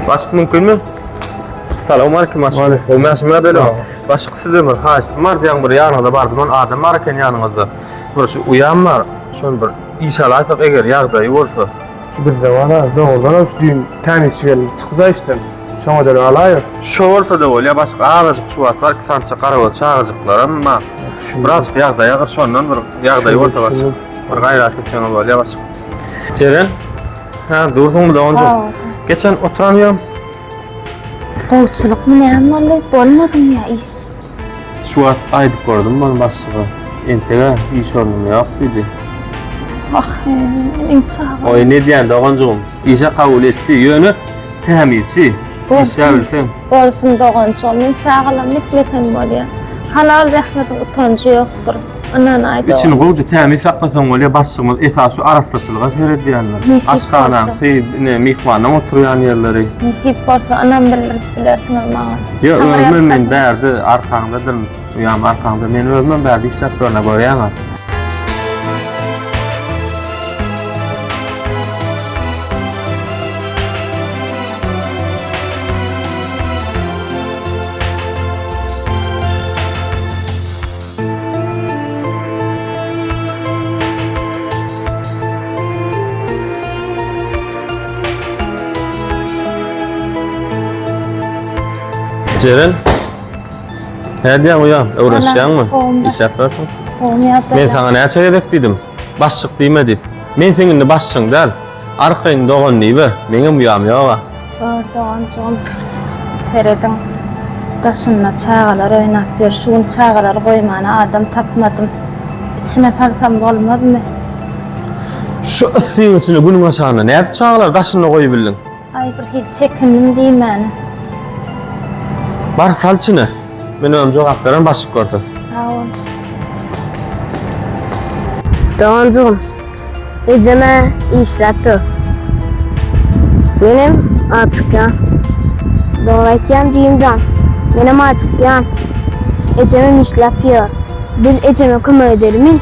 Başka mümkün mü? Selamun aleyküm başka. O mesele öyle. Başka size bir haştım var diyen bir yanında bardım. On adam var iken yanınızda. Burası uyan var. Şöyle bir inşallah aysak eğer yağdayı olsa. Şu bir de var ha, doğrudan şu düğün tanesi geldi çıktı işte. Şuna da alayır. Şu ortada ol ya başka ağacık şu var ki sança karaval çağıracaklar ama biraz yağda yağır şondan bir yağdayı olsa başka. Bir gayret etsen ol ya başka. Ceren? Ha durdun mu da onca? Geçen oturamıyorum. Kovçuluk mu ne vallahi bolmadım ya iş. Şu an aydık gördüm ben başka. Entege iş ordum yok dedi. Ah, inşallah. Oy ne diyen de oğancığım. İşe kabul etti yönü temirci. İşe bilsen. Bolsun doğancığım, inşallah mitmesen bol ya. Halal rahmetin utancı yoktur. Anan aydı. İçini kovucu temir sakmasan oluyor başımız esası araslaşılığa seyrediyenler. Aşkana, ne mihmandan oturuyan yerleri. Nasip varsa anam bilirsin ama. Ya ölmem men berdi arkandadır. Uyam arkanda men ölmem berdi iş yaptığına göre yana. Ceren, hediye uyam, uğraşayan mı? İş yaparsın. Ben sana ne çekedek dedim, başlık deyme deyip. Men seninle başlık değil, arkayın doğan neyi ver, benim uyam yok. Doğancığım, seyredin. Taşınla çağalar oynap bir, şun çağalar koymana adam tapmadım. İçine kalsam olmaz mı? Şu ısıyın içine günün aşağına ne yapıp çağalar taşınla koyubildin? Ay bir hil çekindim diyeyim yani. Bar salçını. Ben ömrüm cevap veren başlık görse. Tamam. Doğancığım, eceme işletti. Benim açık ya. Doğru etiyem Cimcan. Benim açık ya. Ecemem işlepiyor. Biz eceme kuma edelim.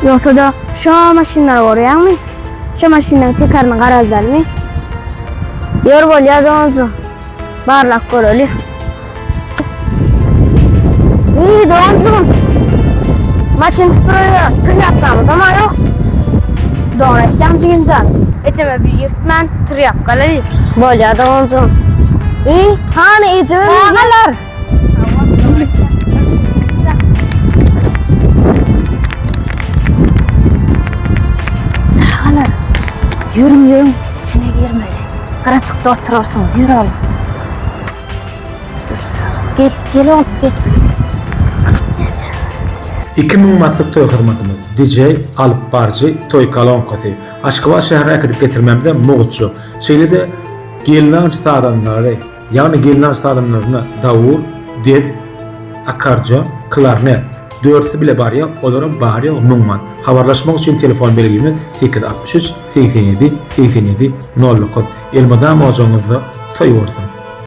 Yoksa da şu maşinler oraya mı? Şu maşinlerin tekerini garazlar mı? Yor bol ya doğancığım. Barlak görölü. İyi doğancığım. Maşin süpürüyor, tır yapmamız ama yok. Doğru etken Cimcan. Eceme bir yırtmen tır yap kalayı. Bol ya doğancığım. İyi, hani eceme bir Çağalar. Çağalar. Yürüm. İçine girmedi. Karaçıkta oturarsınız. Yürü oğlum. Gel oğlum, gel. 2000 manatlık toy hizmetimiz. DJ, alıp barcı, toy kalonkası. Aşkıva şehre akıdık getirmemde muğutçu. Şeyle de gelinanç adamları, yani gelinanç adamlarına davul, deb, akarjon, klarnet. Dörtü bile var ya, onların bari numman. Haberleşmek için telefon belgemiz 863 87 87 09. Elmadan mojonuzda toy olsun.